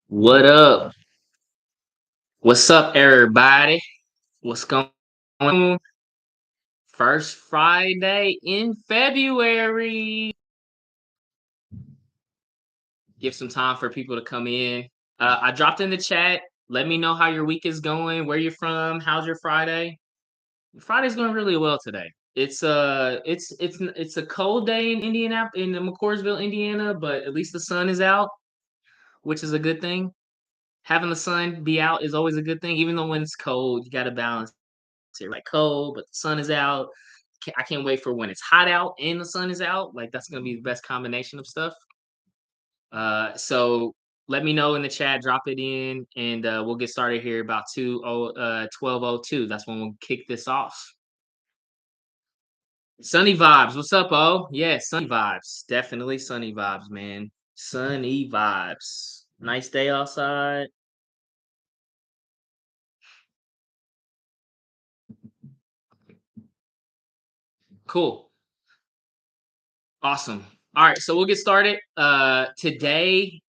What up? What's up, everybody? What's going on? First Friday in February. Give some time for people to come in. I dropped in the chat. Let me know how your week is going, where you're from, how's your Friday? Friday's going really well today. It's a cold day in McCoursville, Indiana, but at least the sun is out, which is a good thing. Having the sun be out is always a good thing, even though when it's cold, you got to balance it, right? Cold, but the sun is out. I can't wait for when it's hot out and the sun is out. Like that's gonna be the best combination of stuff. So let me know in the chat, drop it in, and we'll get started here about 12:02. That's when we'll kick this off. Sunny vibes. What's up, O? Yeah, sunny vibes. Definitely sunny vibes, man. Sunny vibes. Nice day outside. Cool. Awesome. All right, so we'll get started. Today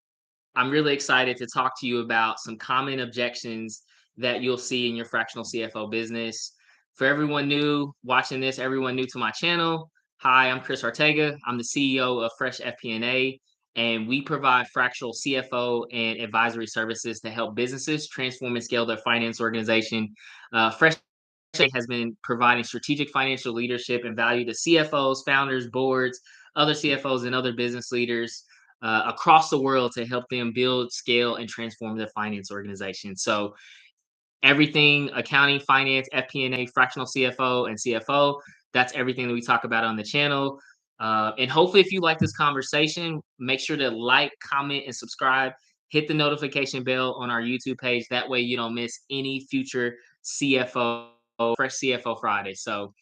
I'm really excited to talk to you about some common objections that you'll see in your fractional CFO business. For everyone new watching this, everyone new to my channel, hi, I'm Chris Ortega. I'm the CEO of Fresh FP&A, and we provide fractional CFO and advisory services to help businesses transform and scale their finance organization. Fresh has been providing strategic financial leadership and value to CFOs, founders, boards, other CFOs, and other business leaders across the world to help them build, scale, and transform their finance organization. So everything accounting, finance, FP&A, fractional CFO, and CFO. That's everything that we talk about on the channel. And hopefully, if you like this conversation, make sure to like, comment, and subscribe. Hit the notification bell on our YouTube page. That way, you don't miss any future CFO, Fresh CFO Friday. So,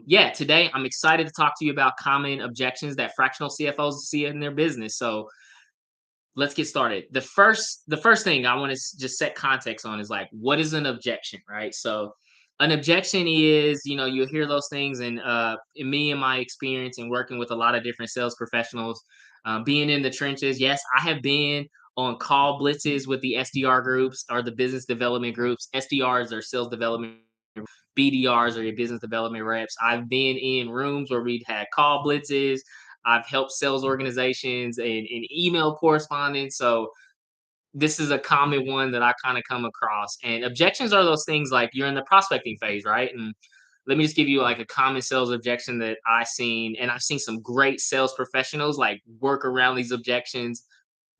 yeah, today I'm excited to talk to you about common objections that fractional CFOs see in their business. So, let's get started. The first thing I want to just set context on is like, what is an objection, right? So an objection is, you'll hear those things, and in me and my experience in working with a lot of different sales professionals, being in the trenches. Yes, I have been on call blitzes with the SDR groups or the business development groups. SDRs are sales development, BDRs are your business development reps. I've been in rooms where we've had call blitzes. I've helped sales organizations in email correspondence. So this is a common one that I kind of come across. And objections are those things like you're in the prospecting phase, right? And let me just give you like a common sales objection that I've seen. And I've seen some great sales professionals like work around these objections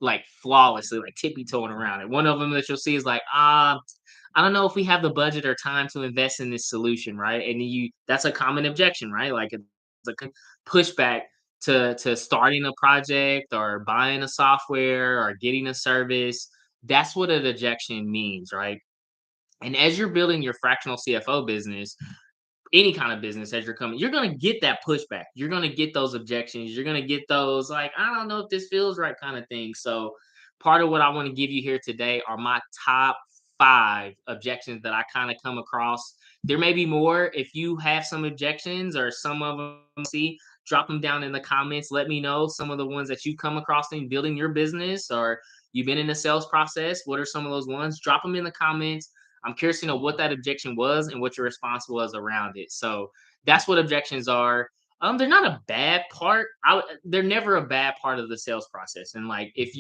like flawlessly, like tippy toeing around it. One of them that you'll see is like, I don't know if we have the budget or time to invest in this solution, right? And that's a common objection, right? Like it's a pushback to starting a project or buying a software or getting a service. That's what an objection means, right? And as you're building your fractional CFO business, any kind of business as you're coming, you're going to get that pushback. You're going to get those objections. You're going to get those, like, I don't know if this feels right kind of thing. So, part of what I want to give you here today are my top 5 objections that I kind of come across. There may be more. If you have some objections or some of them see, drop them down in the comments. Let me know some of the ones that you come across in building your business, or you've been in the sales process. What are some of those ones? Drop them in the comments. I'm curious to know what that objection was and what your response was around it. So that's what objections are. They're not a bad part. They're never a bad part of the sales process. And like, if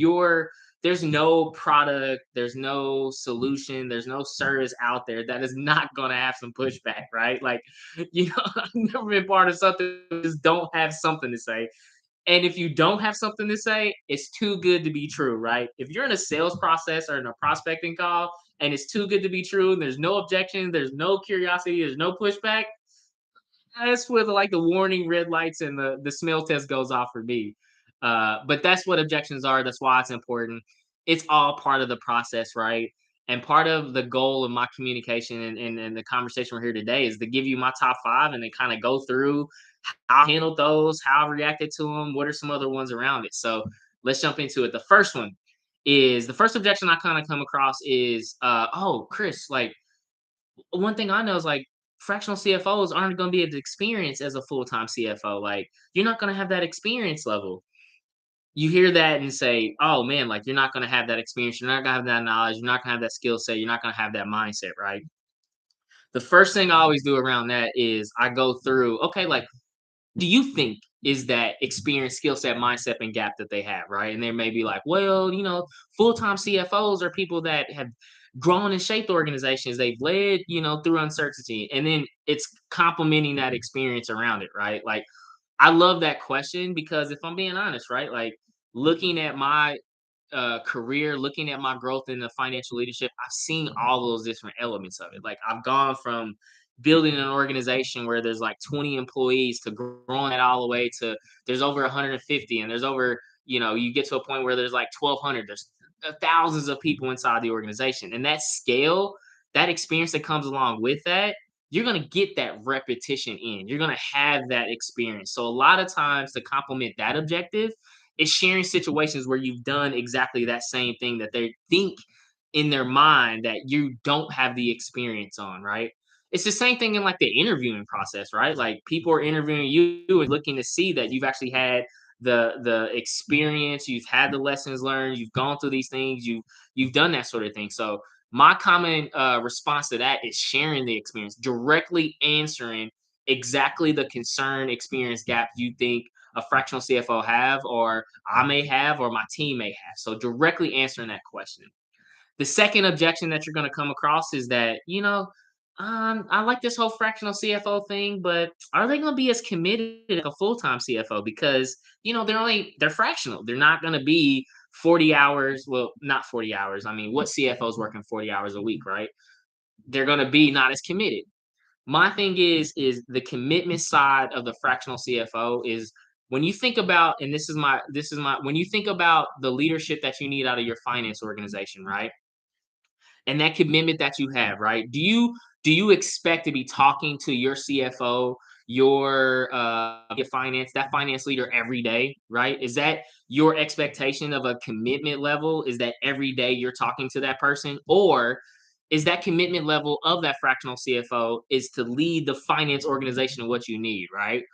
there's no product, there's no solution, there's no service out there that is not going to have some pushback, right? Like, I've never been part of something that just don't have something to say. And if you don't have something to say, it's too good to be true, right? If you're in a sales process or in a prospecting call and it's too good to be true and there's no objection, there's no curiosity, there's no pushback, that's where like the warning red lights and the smell test goes off for me. But that's what objections are. That's why it's important. It's all part of the process, right? And part of the goal of my communication and the conversation we're here today is to give you my top 5 and then kind of go through how I handled those, how I reacted to them, what are some other ones around it. So let's jump into it. The first objection I kind of come across is, oh, Chris, like one thing I know is like fractional CFOs aren't going to be as experienced as a full time CFO. Like you're not going to have that experience level. you hear that and say, "Oh man, like you're not going to have that experience, you're not going to have that knowledge, you're not going to have that skill set, you're not going to have that mindset," right? The first thing I always do around that is I go through, okay, like do you think is that experience, skill set, mindset, and gap that they have, right? And they may be like, well, full-time CFOs are people that have grown and shaped organizations. They've led, through uncertainty. And then it's complementing that experience around it, right? Like, I love that question because if I'm being honest, right? Like, looking at my career, looking at my growth in the financial leadership, I've seen all those different elements of it. Like I've gone from building an organization where there's like 20 employees to growing it all the way to there's over 150 and there's over, you get to a point where there's like 1,200. There's thousands of people inside the organization. And that scale, that experience that comes along with that, you're going to get that repetition in. You're going to have that experience. So a lot of times to complement that objective, it's sharing situations where you've done exactly that same thing that they think in their mind that you don't have the experience on, right? It's the same thing in like the interviewing process, right? Like people are interviewing you and looking to see that you've actually had the experience, you've had the lessons learned, you've gone through these things, you've done that sort of thing. So my common response to that is sharing the experience, directly answering exactly the concern, experience gap you think a fractional CFO have, or I may have, or my team may have. So directly answering that question. The second objection that you're going to come across is that, I like this whole fractional CFO thing, but are they going to be as committed as a full-time CFO? Because, they're fractional. They're not going to be 40 hours. Well, not 40 hours. I mean, what CFO's working 40 hours a week, right? They're going to be not as committed. My thing is the commitment side of the fractional CFO is when you think about, and this is my when you think about the leadership that you need out of your finance organization, right? And that commitment that you have, right? Do you expect to be talking to your CFO, your finance, that finance leader every day, right? Is that your expectation of a commitment level? Is that every day you're talking to that person? Or is that commitment level of that fractional CFO is to lead the finance organization of what you need, right?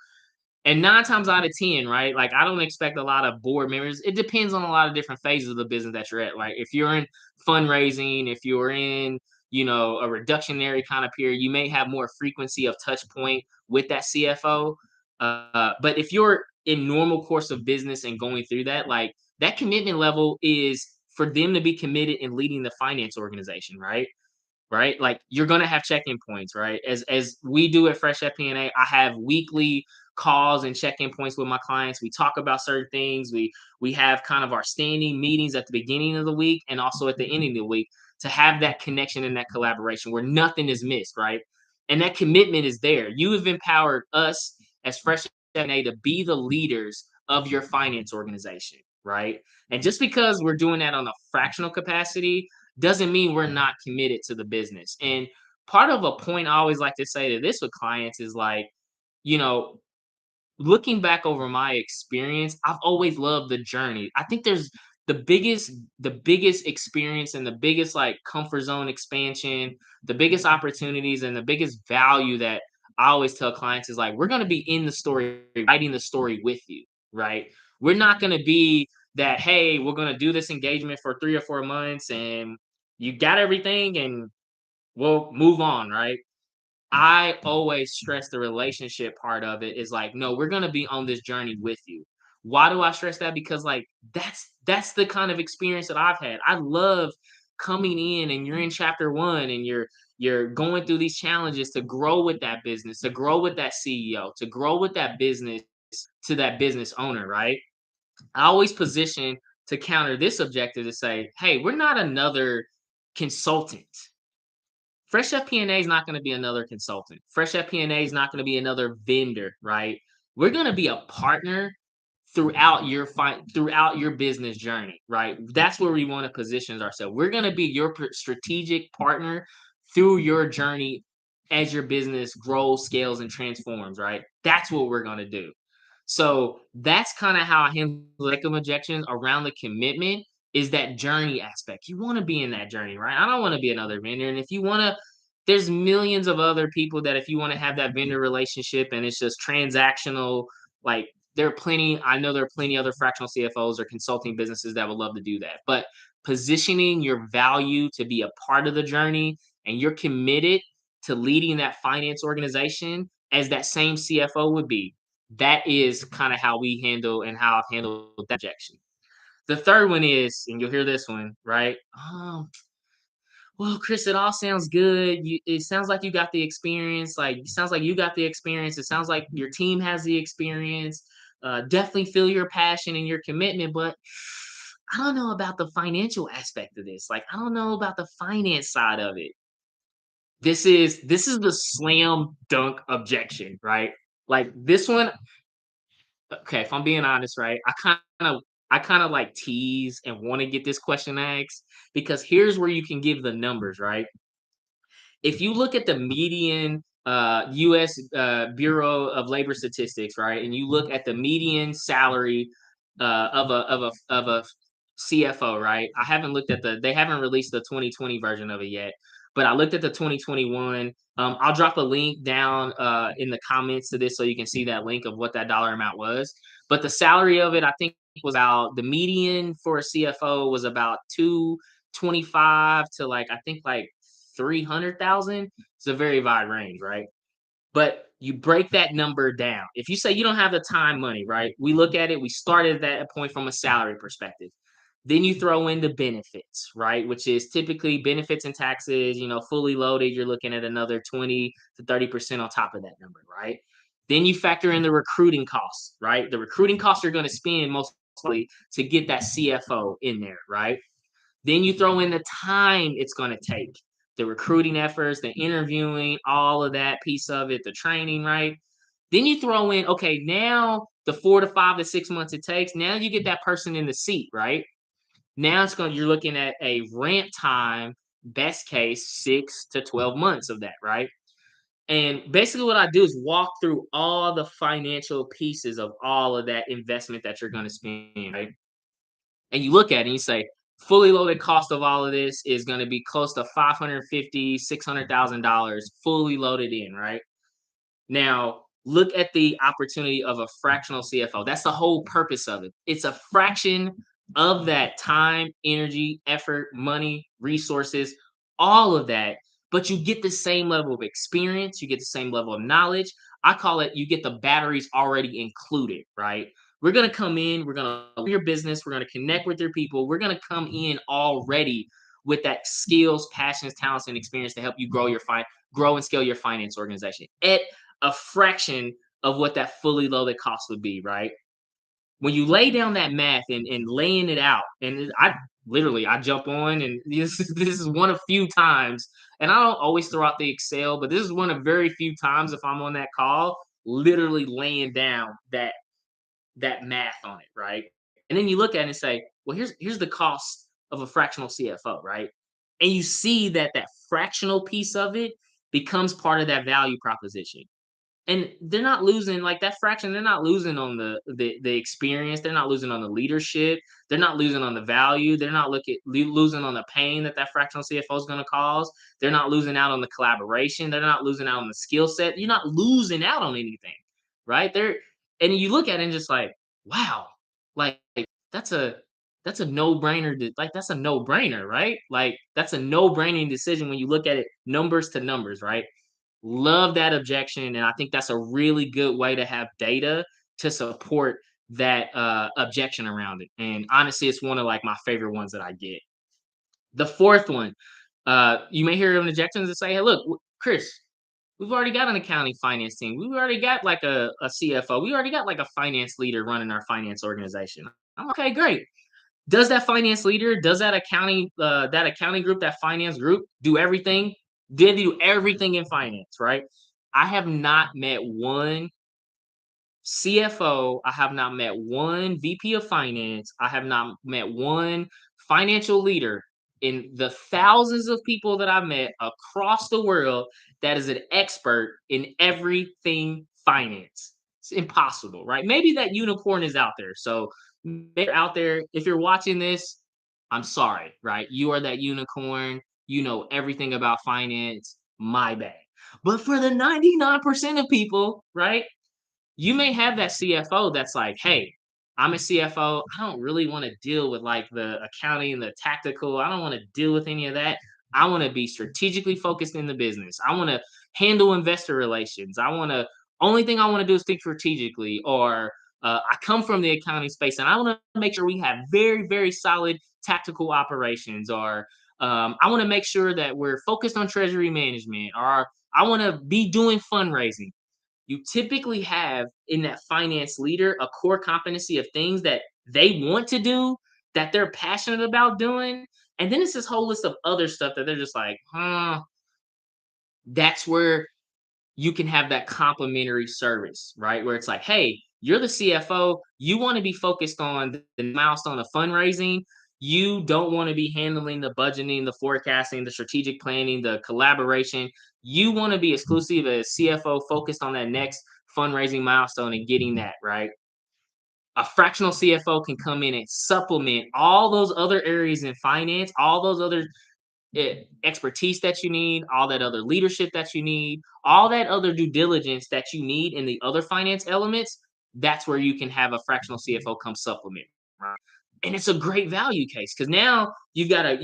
And 9 times out of 10, right, like, I don't expect a lot of board members. It depends on a lot of different phases of the business that you're at. Like, if you're in fundraising, if you're in, a reductionary kind of period, you may have more frequency of touch point with that CFO. But if you're in normal course of business and going through that, like, that commitment level is for them to be committed in leading the finance organization, right? Right? Like you're gonna have check-in points, right? As we do at Fresh FP&A, I have weekly calls and check-in points with my clients. We talk about certain things. We have kind of our standing meetings at the beginning of the week and also at the end of the week to have that connection and that collaboration where nothing is missed, right? And that commitment is there. You have empowered us as Fresh FP&A to be the leaders of your finance organization, right? And just because we're doing that on a fractional capacity doesn't mean we're not committed to the business. And part of a point I always like to say to this with clients is like, you know, looking back over my experience, I've always loved the journey. I think there's the biggest experience and the biggest like comfort zone expansion, the biggest opportunities and the biggest value that I always tell clients is like we're going to be in the story, writing the story with you, right? We're not going to be that, hey, we're going to do this engagement for 3 or 4 months and you got everything and we'll move on, right? I always stress the relationship part of it is like, no, we're gonna be on this journey with you. Why do I stress that? Because like that's the kind of experience that I've had. I love coming in and you're in chapter one and you're going through these challenges to grow with that business, to grow with that CEO, to grow with that business to that business owner, right? I always position to counter this objective to say, hey, we're not another consultant. Fresh FP&A is not going to be another consultant. Fresh FP&A is not going to be another vendor, right? We're going to be a partner throughout your business journey, right? That's where we want to position ourselves. We're going to be your strategic partner through your journey as your business grows, scales, and transforms, right? That's what we're going to do. So that's kind of how I handle like objections around the commitment is that journey aspect. You want to be in that journey, right? I don't want to be another vendor. And if you want to, there's millions of other people that if you want to have that vendor relationship and it's just transactional, like there are plenty. I know there are plenty other fractional CFOs or consulting businesses that would love to do that. But positioning your value to be a part of the journey, and you're committed to leading that finance organization as that same CFO would be. That is kind of how we handle and how I've handled that objection. The third one is, and you'll hear this one, right? Well, Chris, it all sounds good. It sounds like you got the experience. Like, it sounds like you got the experience. It sounds like your team has the experience. Definitely feel your passion and your commitment, but I don't know about the financial aspect of this. Like, I don't know about the finance side of it. This is the slam dunk objection, right? Like this one, okay, if I'm being honest, right, I kind of like tease and want to get this question asked because here's where you can give the numbers, right? If you look at the median U.S. Bureau of Labor Statistics, right, and you look at the median salary of a CFO, right? I haven't looked at they haven't released the 2020 version of it yet, but I looked at the 2021. I'll drop a link down in the comments to this so you can see that link of what that dollar amount was. But the salary of it, I think, was about the median for a CFO was about 225 to like I think like 300,000. It's a very wide range, right? But you break that number down. If you say you don't have the time, money, right? We look at it, we started at that point from a salary perspective. Then you throw in the benefits, right? Which is typically benefits and taxes, fully loaded. You're looking at another 20 to 30% on top of that number, right? Then you factor in the recruiting costs, right? The recruiting costs you're going to spend mostly to get that CFO in there, right? Then you throw in the time it's going to take, the recruiting efforts, the interviewing, all of that piece of it, the training, right? Then you throw in, okay, now the 4 to 5 to 6 months it takes. Now you get that person in the seat, right? Now you're looking at a ramp time, best case 6 to 12 months of that, right? And basically, what I do is walk through all the financial pieces of all of that investment that you're going to spend, right? And you look at it and you say, fully loaded cost of all of this is going to be close to 550, $600,000 fully loaded in, right? Now, look at the opportunity of a fractional CFO. That's the whole purpose of it. It's a fraction of that time, energy, effort, money, resources, all of that. But you get the same level of experience, you get the same level of knowledge. I call it you get the batteries already included, right? We're going to come in, we're going to learn your business, we're going to connect with your people. We're going to come in already with that skills, passions, talents, and experience to help you grow and scale your finance organization at a fraction of what that fully loaded cost would be, right? When you lay down that math and laying it out, and I jump on, and this is one of few times, and I don't always throw out the Excel, but this is one of very few times if I'm on that call, literally laying down that math on it, right? And then you look at it and say, well, here's the cost of a fractional CFO, right? And you see that fractional piece of it becomes part of that value proposition. And they're not losing like that fraction. They're not losing on the experience. They're not losing on the leadership. They're not losing on the value. They're not losing on the pain that fractional CFO is going to cause. They're not losing out on the collaboration. They're not losing out on the skill set. You're not losing out on anything, right? And you look at it and just like, wow, like that's a that's a no brainer. Like that's a no brainer, right? Like that's a no braining decision when you look at it numbers to numbers, right? Love that objection, and I think that's a really good way to have data to support that objection around it. And honestly, it's one of like my favorite ones that I get. The fourth one, you may hear an objections that say, "Hey, look, Chris, we've already got an accounting finance team. We've already got like a CFO. We already got like a finance leader running our finance organization." I'm okay, great. Does that finance leader, does that accounting group, that finance group do everything? Did they do everything in finance, right? I have not met one CFO. I have not met one VP of finance. I have not met one financial leader in the thousands of people that I've met across the world that is an expert in everything finance. It's impossible, right? Maybe that unicorn is out there. So they're out there. If you're watching this, I'm sorry, right? You are that unicorn. You know everything about finance. My bad. But for the 99% of people, right? You may have that CFO that's like, hey, I'm a CFO. I don't really want to deal with like the accounting, the tactical. I don't want to deal with any of that. I want to be strategically focused in the business. I want to handle investor relations. Only thing I want to do is think strategically. Or I come from the accounting space and I want to make sure we have very, very solid tactical operations. Or I want to make sure that we're focused on treasury management. Or I want to be doing fundraising. You typically have in that finance leader a core competency of things that they want to do, that they're passionate about doing. And then it's this whole list of other stuff that they're just like, that's where you can have that complimentary service, right? Where it's like, hey, you're the CFO. You want to be focused on the milestone of fundraising. You don't want to be handling the budgeting, the forecasting, the strategic planning, the collaboration. You want to be exclusive as CFO focused on that next fundraising milestone and getting that, right? A fractional CFO can come in and supplement all those other areas in finance, all those other expertise that you need, all that other leadership that you need, all that other due diligence that you need in the other finance elements. That's where you can have a fractional CFO come supplement, right? And it's a great value case because now you've got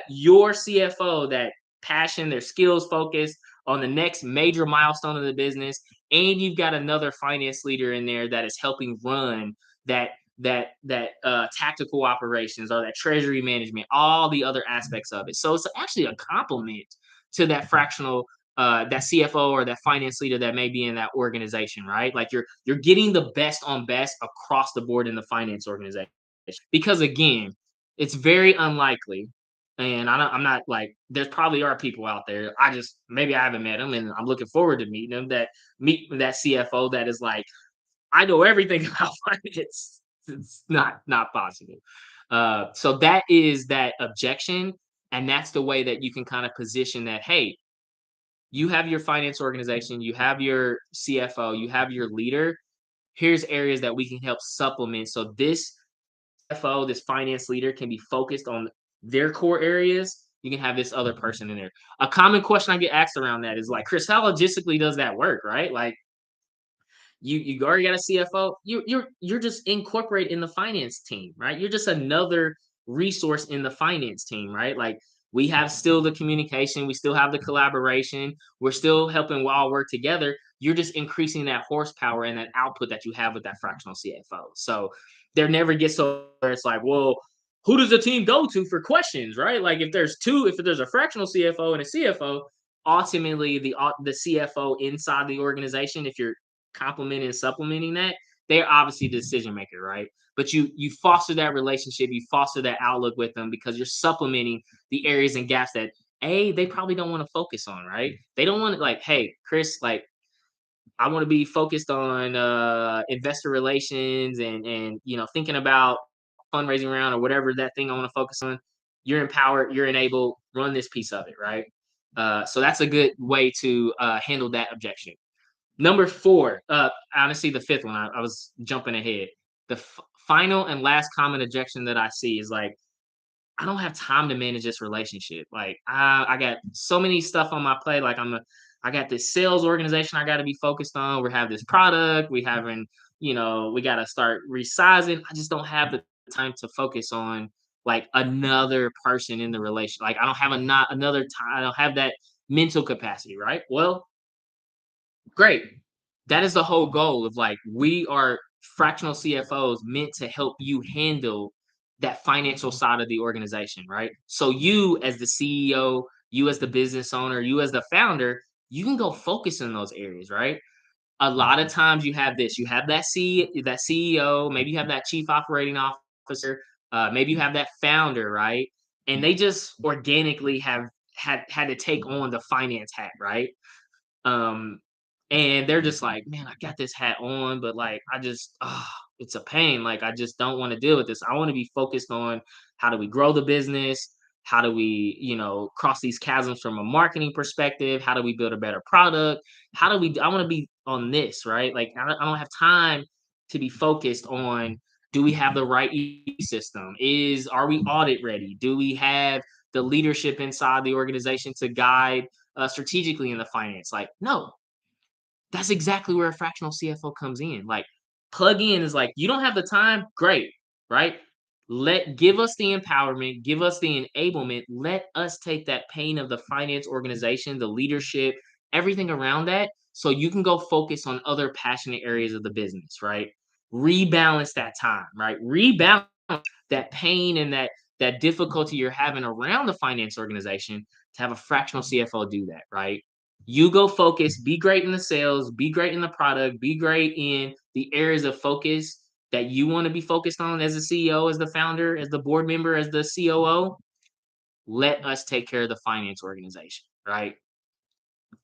your CFO that passion, their skills focused on the next major milestone of the business, and you've got another finance leader in there that is helping run that tactical operations or that treasury management, all the other aspects of it. So it's actually a compliment to that fractional that CFO or that finance leader that may be in that organization, right? Like you're getting the best on best across the board in the finance organization. Because again, it's very unlikely, and I'm not like there's probably are people out there. I just maybe I haven't met them, and I'm looking forward to meeting them that meet that CFO that is like I know everything about finance. It's not possible. So that is that objection, and that's the way that you can kind of position that. Hey, you have your finance organization, you have your CFO, you have your leader. Here's areas that we can help supplement. So this CFO, this finance leader, can be focused on their core areas. You can have this other person in there. A common question I get asked around that is like, Chris, how logistically does that work? Right? Like you already got a CFO. You're just incorporated in the finance team, right? You're just another resource in the finance team, right? Like we have still the communication, we still have the collaboration, we're still helping all work together. You're just increasing that horsepower and that output that you have with that fractional CFO. So there never gets so where it's like, well, who does the team go to for questions, right? Like if there's a fractional CFO and a CFO, ultimately the CFO inside the organization, if you're complementing and supplementing that, they're obviously the decision maker, right? But you foster that relationship, you foster that outlook with them because you're supplementing the areas and gaps that they probably don't want to focus on, right? They don't want to like, hey, Chris, like I want to be focused on investor relations and thinking about fundraising round or whatever that thing I want to focus on. You're empowered, you're enabled, run this piece of it, right? So that's a good way to handle that objection. Number 4, honestly, the 5th one, I was jumping ahead. The final and last common objection that I see is like, I don't have time to manage this relationship. Like, I got so many stuff on my plate. Like, I got this sales organization I got to be focused on. We have this product. We got to start resizing. I just don't have the time to focus on like another person in the relation. Like, I don't have not another time. I don't have that mental capacity. Right. Well, great. That is the whole goal of like we are fractional CFOs meant to help you handle that financial side of the organization, right? So you as the CEO, you as the business owner, you as the founder, you can go focus in those areas, right? A lot of times you have this, you have that CEO, maybe you have that chief operating officer, maybe you have that founder, right? And they just organically have had to take on the finance hat, right? Um, and they're just like, "Man, I got this hat on, but, like, it's a pain, like, I just don't wanna deal with this. I wanna be focused on how do we grow the business? How do we, cross these chasms from a marketing perspective? How do we build a better product? I wanna be on this, right? Like, I don't have time to be focused on, do we have the right system? Are we audit ready? Do we have the leadership inside the organization to guide strategically in the finance. Like, no, That's exactly where a fractional CFO comes in. Like, plug in is like, you don't have the time, great, right? Give us the empowerment, give us the enablement, let us take that pain of the finance organization, the leadership, everything around that, so you can go focus on other passionate areas of the business, right? Rebalance that time, right? Rebalance that pain and that difficulty you're having around the finance organization to have a fractional CFO do that, right? You go focus, be great in the sales, be great in the product, be great in the areas of focus that you want to be focused on as a CEO, as the founder, as the board member, as the COO. Let us take care of the finance organization, right?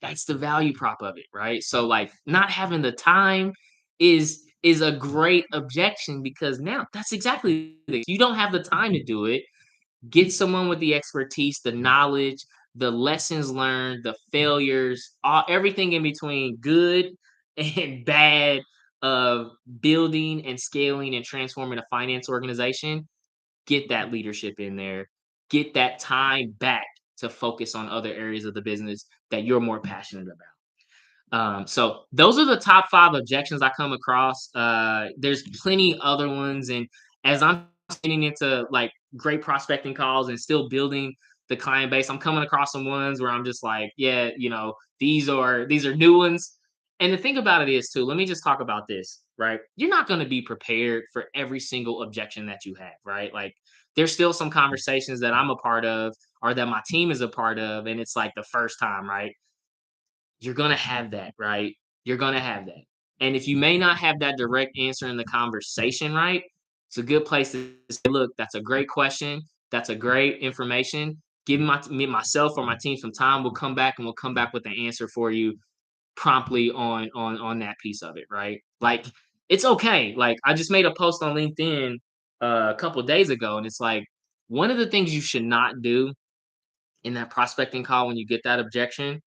That's the value prop of it, right? So like not having the time is a great objection because now that's exactly it. You don't have the time to do it. Get someone with the expertise, the knowledge, the lessons learned, the failures, everything in between good and bad of building and scaling and transforming a finance organization. Get that leadership in there. Get that time back to focus on other areas of the business that you're more passionate about. So those are the top 5 objections I come across. There's plenty other ones, and as I'm getting into like great prospecting calls and still building the client base, I'm coming across some ones where I'm just like, yeah, these are new ones. And the thing about it is too, let me just talk about this, right? You're not going to be prepared for every single objection that you have, right? Like there's still some conversations that I'm a part of or that my team is a part of, and it's like the first time, right? You're gonna have that, right? You're gonna have that. And if you may not have that direct answer in the conversation, right? It's a good place to say, look, that's a great question. That's a great information. Give myself or my team some time. We'll come back and we'll come back with the answer for you promptly on that piece of it, right? Like it's okay. Like I just made a post on LinkedIn a couple of days ago, and it's like one of the things you should not do in that prospecting call when you get that objection,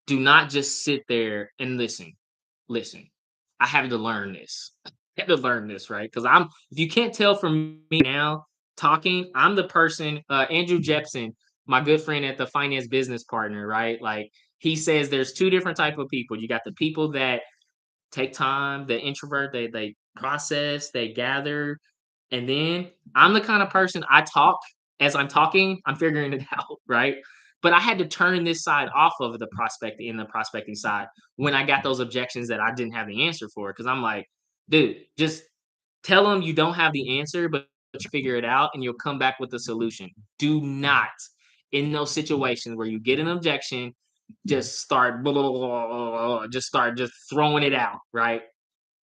do not just sit there and listen. Listen, I had to learn this. I had to learn this, right? Because if you can't tell from me now talking, I'm the person, Andrew Jepson, my good friend at the finance business partner, right? Like he says there's two different type of people. You got the people that take time, the introvert, they process, they gather, and then I'm the kind of person I talk as I'm talking, I'm figuring it out, right? But I had to turn this side off of the prospecting side when I got those objections that I didn't have the answer for. Cause I'm like, dude, just tell them you don't have the answer, but you figure it out and you'll come back with the solution. Do not in those situations where you get an objection, just start blah, blah, blah, blah, blah, just start just throwing it out, right?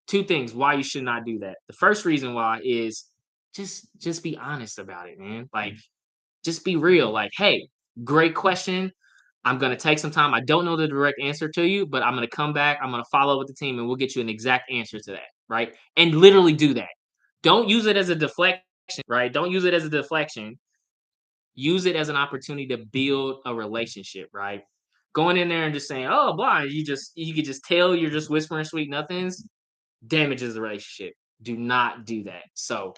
Two things why you should not do that. The first reason why is just be honest about it, man. Like just be real. Like, hey, great question. I'm gonna take some time. I don't know the direct answer to you, but I'm gonna come back. I'm gonna follow with the team, and we'll get you an exact answer to that, right? And literally do that. Don't use it as a deflection, right? Don't use it as a deflection. Use it as an opportunity to build a relationship, right? Going in there and just saying, "Oh, blah," you could just tell you're just whispering sweet nothings, damages the relationship. Do not do that. So,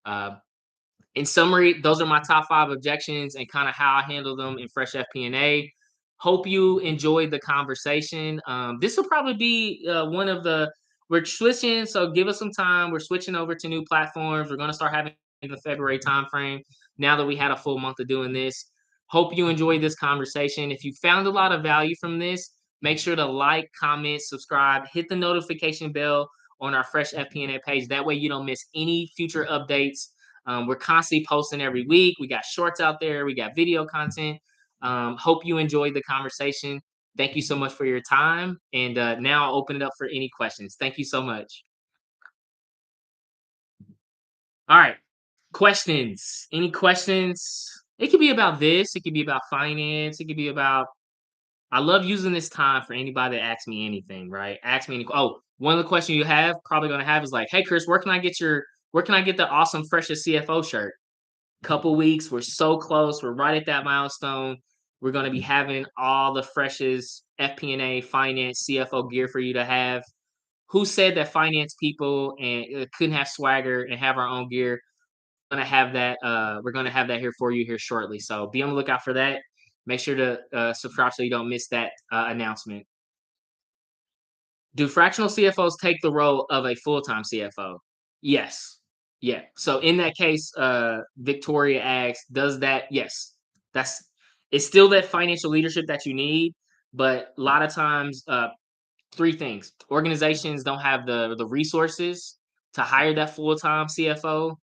uh, in summary, those are my top 5 objections and kind of how I handle them in Fresh FP&A. Hope you enjoyed the conversation. This will probably be one of the we're switching, so give us some time. We're switching over to new platforms. We're going to start having the February timeframe now that we had a full month of doing this. Hope you enjoyed this conversation. If you found a lot of value from this, make sure to like, comment, subscribe, hit the notification bell on our Fresh FP&A page. That way you don't miss any future updates. We're constantly posting every week. We got shorts out there. We got video content. Hope you enjoyed the conversation. Thank you so much for your time. And now I'll open it up for any questions. Thank you so much. All right. Questions. Any questions? It could be about this. It could be about finance. It could be about I love using this time for anybody that asks me anything, right? Ask me any. Oh, one of the questions you have probably going to have is like, "Hey, Chris, where can I get the awesome freshest CFO shirt?" Couple weeks. We're so close. We're right at that milestone. We're going to be having all the freshest FP&A, finance, CFO gear for you to have. Who said that finance people and couldn't have swagger and have our own gear? Gonna have that. We're gonna have that here for you here shortly. So be on the lookout for that. Make sure to subscribe so you don't miss that announcement. Do fractional CFOs take the role of a full-time CFO? Yes. Yeah. So in that case, Victoria asks, does that yes. That's it's still that financial leadership that you need, but a lot of times, three things. Organizations don't have the resources to hire that full-time CFO.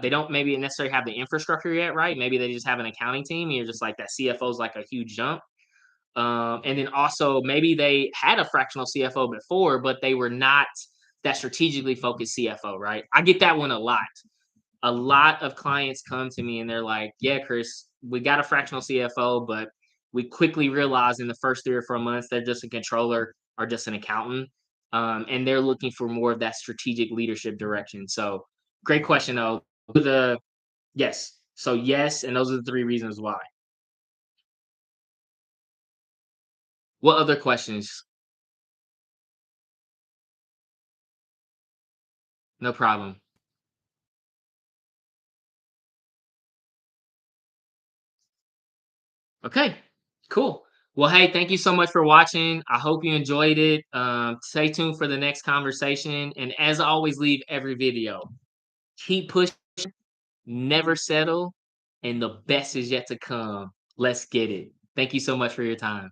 They don't maybe necessarily have the infrastructure yet, right? Maybe they just have an accounting team and you're just like that CFO is like a huge jump. And then also maybe they had a fractional CFO before, but they were not that strategically focused CFO, right? I get that one a lot. A lot of clients come to me and they're like, "Yeah, Chris, we got a fractional CFO, but we quickly realized in the first 3 or 4 months they're just a controller or just an accountant, and they're looking for more of that strategic leadership direction." So, great question though. The yes, so yes, and those are the 3 reasons why. What other questions? No problem. Okay, cool. Well, hey, thank you so much for watching. I hope you enjoyed it. Stay tuned for the next conversation. And as I always leave every video, keep pushing, never settle, and the best is yet to come. Let's get it. Thank you so much for your time.